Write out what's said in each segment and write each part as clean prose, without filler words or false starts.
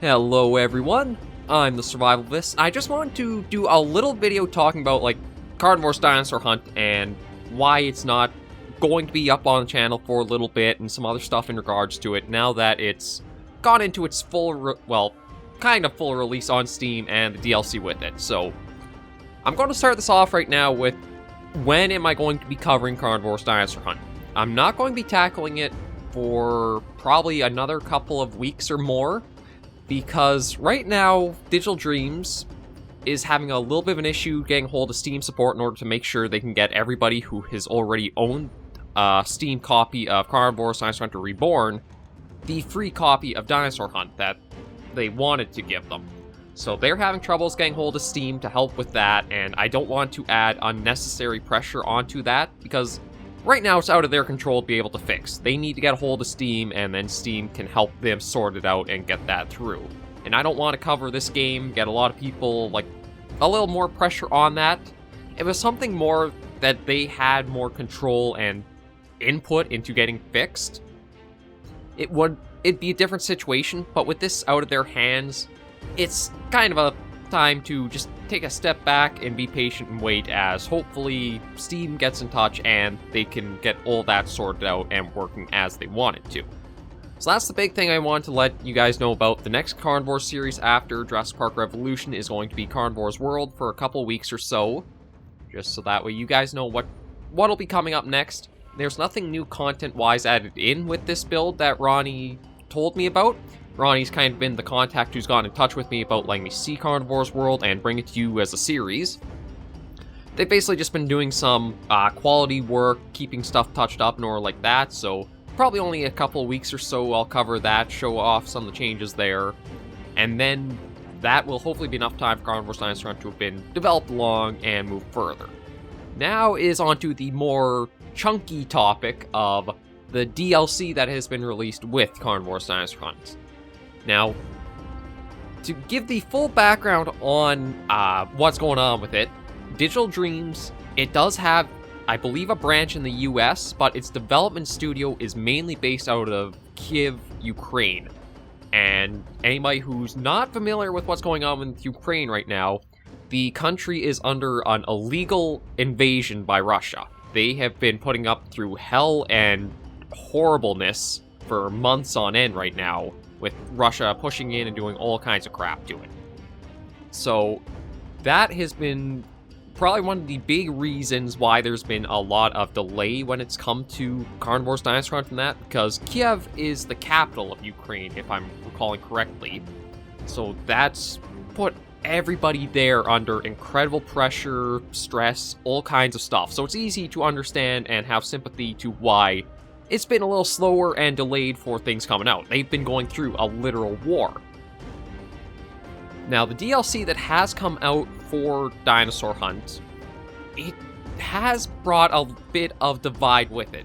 Hello everyone, I'm the SurvivalVis. I just wanted to do a little video talking about Carnivores Dinosaur Hunt and why it's not going to be up on the channel for a little bit and some other stuff in regards to it now that it's gone into its kind of full release on Steam and the DLC with it. So I'm going to start this off right now with when am I going to be covering Carnivores Dinosaur Hunt. I'm not going to be tackling it for probably another couple of weeks or more, because right now, Digital Dreams is having a little bit of an issue getting hold of Steam support in order to make sure they can get everybody who has already owned a Steam copy of Carnivores Dinosaur Hunt Reborn the free copy of Dinosaur Hunt that they wanted to give them. So they're having troubles getting hold of Steam to help with that, and I don't want to add unnecessary pressure onto that, because right now it's out of their control to be able to fix. They need to get a hold of Steam, and then Steam can help them sort it out and get that through. And I don't want to cover this game, get a lot of people, a little more pressure on that. If it was something more that they had more control and input into getting fixed, it'd be a different situation, but with this out of their hands, it's kind of a time to just take a step back and be patient and wait as hopefully Steam gets in touch and they can get all that sorted out and working as they want it to. So that's the big thing I wanted to let you guys know about. The next Carnivores series after Jurassic Park Revolution is going to be Carnivores World for a couple weeks or so, just so that way you guys know what'll be coming up next. There's nothing new content-wise added in with this build that Ronnie told me about. Ronnie's kind of been the contact who's gotten in touch with me about letting me see Carnivores World and bring it to you as a series. They've basically just been doing some quality work, keeping stuff touched up and all like that, so probably only a couple of weeks or so I'll cover that, show off some of the changes there, and then that will hopefully be enough time for Carnivores Dinosaur Hunt to have been developed along and move further. Now is onto the more chunky topic of the DLC that has been released with Carnivores Dinosaur Hunt. Now, to give the full background on what's going on with it, Digital Dreams, it does have, I believe, a branch in the US, but its development studio is mainly based out of Kyiv, Ukraine. And anybody who's not familiar with what's going on with Ukraine right now, the country is under an illegal invasion by Russia. They have been putting up through hell and horribleness for months on end right now, with Russia pushing in and doing all kinds of crap to it. So that has been probably one of the big reasons why there's been a lot of delay when it's come to Carnivores Dinosaur Hunt and that, because Kyiv is the capital of Ukraine, if I'm recalling correctly. So that's put everybody there under incredible pressure, stress, all kinds of stuff. So it's easy to understand and have sympathy to why it's been a little slower and delayed for things coming out. They've been going through a literal war. Now, the DLC that has come out for Dinosaur Hunt, it has brought a bit of divide with it,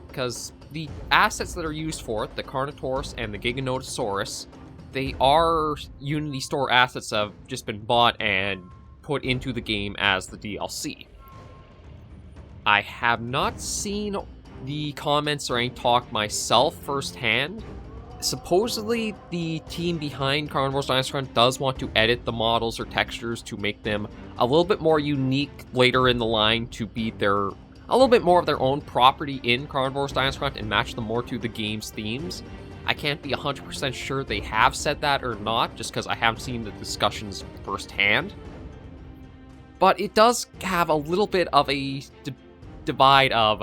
because the assets that are used for it, the Carnotaurus and the Giganotosaurus, they are Unity Store assets that have just been bought and put into the game as the DLC. I have not seen the comments or any talk myself firsthand. Supposedly, the team behind Carnivores Dinosaur Hunt does want to edit the models or textures to make them a little bit more unique later in the line, to be a little bit more of their own property in Carnivores Dinosaur Hunt and match them more to the game's themes. I can't be 100% sure they have said that or not, just because I haven't seen the discussions firsthand. But it does have a little bit of a divide of,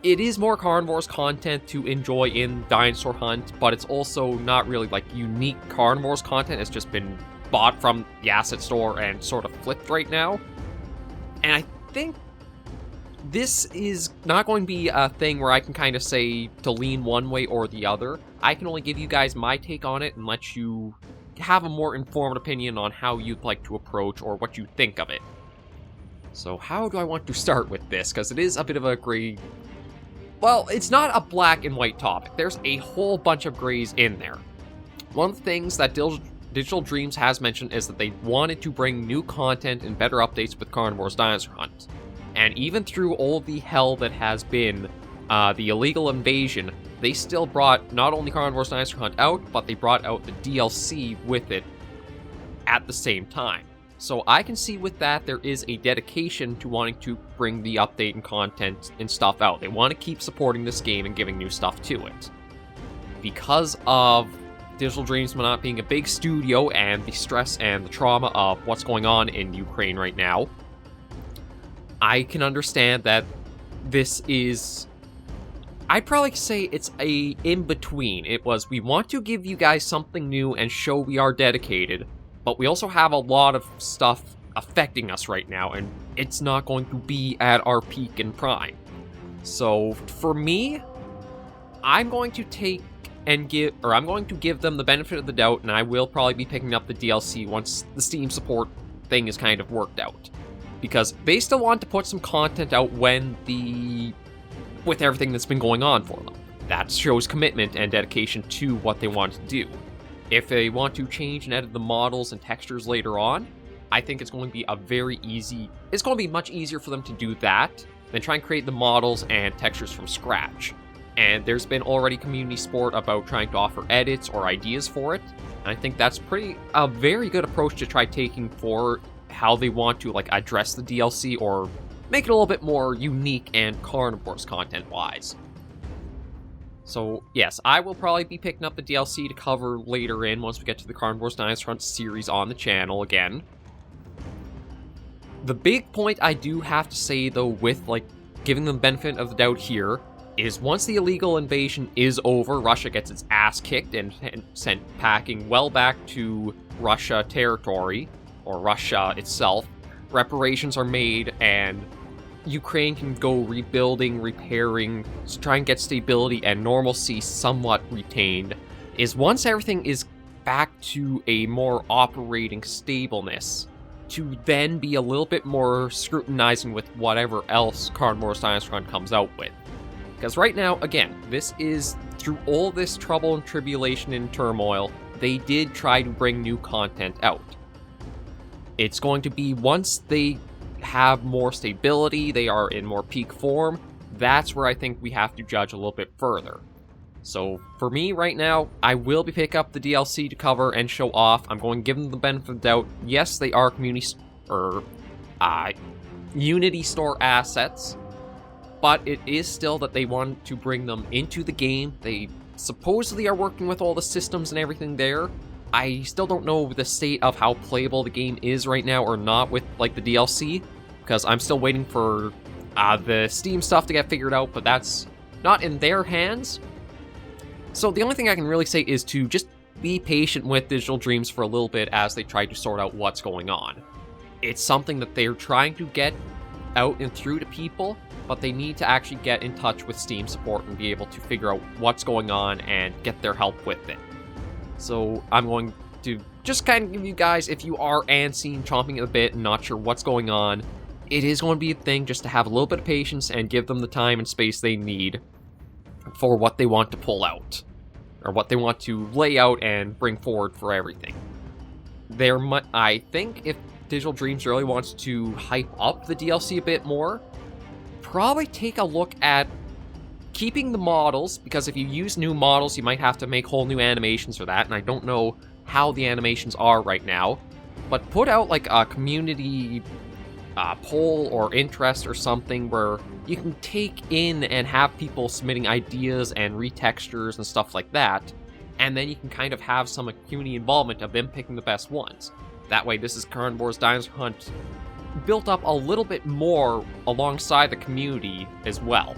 it is more Carnivores content to enjoy in Dinosaur Hunt, but it's also not really unique Carnivores content. It's just been bought from the asset store and sort of flipped right now. And I think this is not going to be a thing where I can kind of say to lean one way or the other. I can only give you guys my take on it and let you have a more informed opinion on how you'd like to approach or what you think of it. So how do I want to start with this? Because it is a bit of a gray... Well, it's not a black and white topic. There's a whole bunch of grays in there. One of the things that Digital Dreams has mentioned is that they wanted to bring new content and better updates with Carnivores Dinosaur Hunt. And even through all the hell that has been the illegal invasion, they still brought not only Carnivores Dinosaur Hunt out, but they brought out the DLC with it at the same time. So I can see with that there is a dedication to wanting to bring the update and content and stuff out. They want to keep supporting this game and giving new stuff to it. Because of Digital Dreams not being a big studio and the stress and the trauma of what's going on in Ukraine right now, I can understand that this is... I'd probably say it's a in-between. It was, we want to give you guys something new and show we are dedicated, but we also have a lot of stuff affecting us right now, and it's not going to be at our peak and prime. So, for me, I'm going to give them the benefit of the doubt, and I will probably be picking up the DLC once the Steam support thing is kind of worked out. Because they still want to put some content out with everything that's been going on for them. That shows commitment and dedication to what they want to do. If they want to change and edit the models and textures later on, I think it's going to be it's going to be much easier for them to do that than try and create the models and textures from scratch. And there's been already community support about trying to offer edits or ideas for it. And I think that's a very good approach to try taking for how they want to address the DLC or make it a little bit more unique and Carnivores content-wise. So, yes, I will probably be picking up the DLC to cover later once we get to the Carnivores Dinosaur Hunt series on the channel again. The big point I do have to say, though, with, giving them the benefit of the doubt here, is once the illegal invasion is over, Russia gets its ass kicked and sent packing well back to Russia territory, or Russia itself, reparations are made, and Ukraine can go rebuilding, repairing, to try and get stability and normalcy somewhat retained, is once everything is back to a more operating stableness, to then be a little bit more scrutinizing with whatever else Carnivores Dinosaur Hunt comes out with. Because right now, again, this is, through all this trouble and tribulation and turmoil, they did try to bring new content out. It's going to be once they have more stability, they are in more peak form, that's where I think we have to judge a little bit further. So, for me right now, I will be picking up the DLC to cover and show off. I'm going to give them the benefit of the doubt. Yes, they are Unity Store assets, but it is still that they want to bring them into the game. They supposedly are working with all the systems and everything there. I still don't know the state of how playable the game is right now or not with, the DLC, because I'm still waiting for the Steam stuff to get figured out, but that's not in their hands. So the only thing I can really say is to just be patient with Digital Dreams for a little bit as they try to sort out what's going on. It's something that they're trying to get out and through to people, but they need to actually get in touch with Steam support and be able to figure out what's going on and get their help with it. So I'm going to just kind of give you guys, if you are antsy and chomping at the bit and not sure what's going on, it is going to be a thing just to have a little bit of patience and give them the time and space they need for what they want to pull out, or what they want to lay out and bring forward for everything. I think if Digital Dreams really wants to hype up the DLC a bit more, probably take a look at keeping the models, because if you use new models, you might have to make whole new animations for that, and I don't know how the animations are right now, but put out a community poll or interest or something where you can take in and have people submitting ideas and retextures and stuff like that, and then you can kind of have some community involvement of them picking the best ones. That way, this is Carnivores Dinosaur Hunt built up a little bit more alongside the community as well.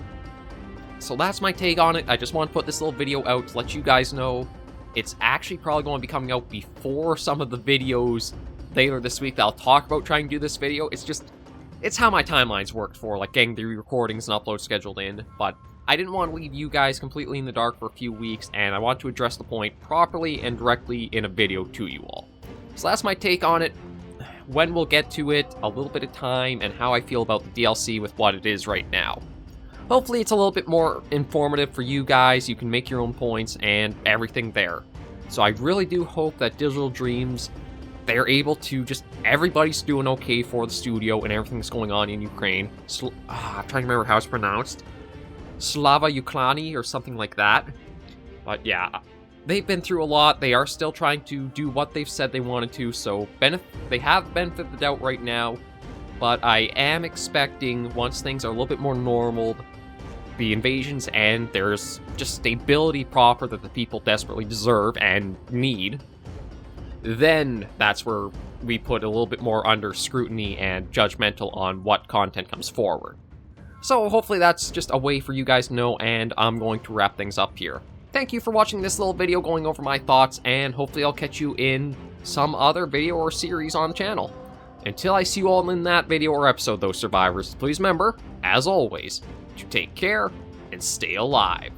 So that's my take on it. I just want to put this little video out to let you guys know. It's actually probably going to be coming out before some of the videos later this week that I'll talk about trying to do this video. It's how my timelines worked for, getting the recordings and uploads scheduled in, but I didn't want to leave you guys completely in the dark for a few weeks, and I want to address the point properly and directly in a video to you all. So that's my take on it. When we'll get to it, a little bit of time, and how I feel about the DLC with what it is right now. Hopefully it's a little bit more informative for you guys, you can make your own points, and everything there. So I really do hope that Digital Dreams, they're able to everybody's doing okay for the studio and everything that's going on in Ukraine. I'm trying to remember how it's pronounced. Slava Ukraini or something like that. But yeah, they've been through a lot. They are still trying to do what they've said they wanted to, so they have benefit of the doubt right now. But I am expecting, once things are a little bit more normal, the invasions and there's just stability proper that the people desperately deserve and need, then that's where we put a little bit more under scrutiny and judgmental on what content comes forward. So hopefully that's just a way for you guys to know, and I'm going to wrap things up here. Thank you for watching this little video going over my thoughts, and hopefully I'll catch you in some other video or series on the channel. Until I see you all in that video or episode, though, survivors, please remember, as always, to take care and stay alive.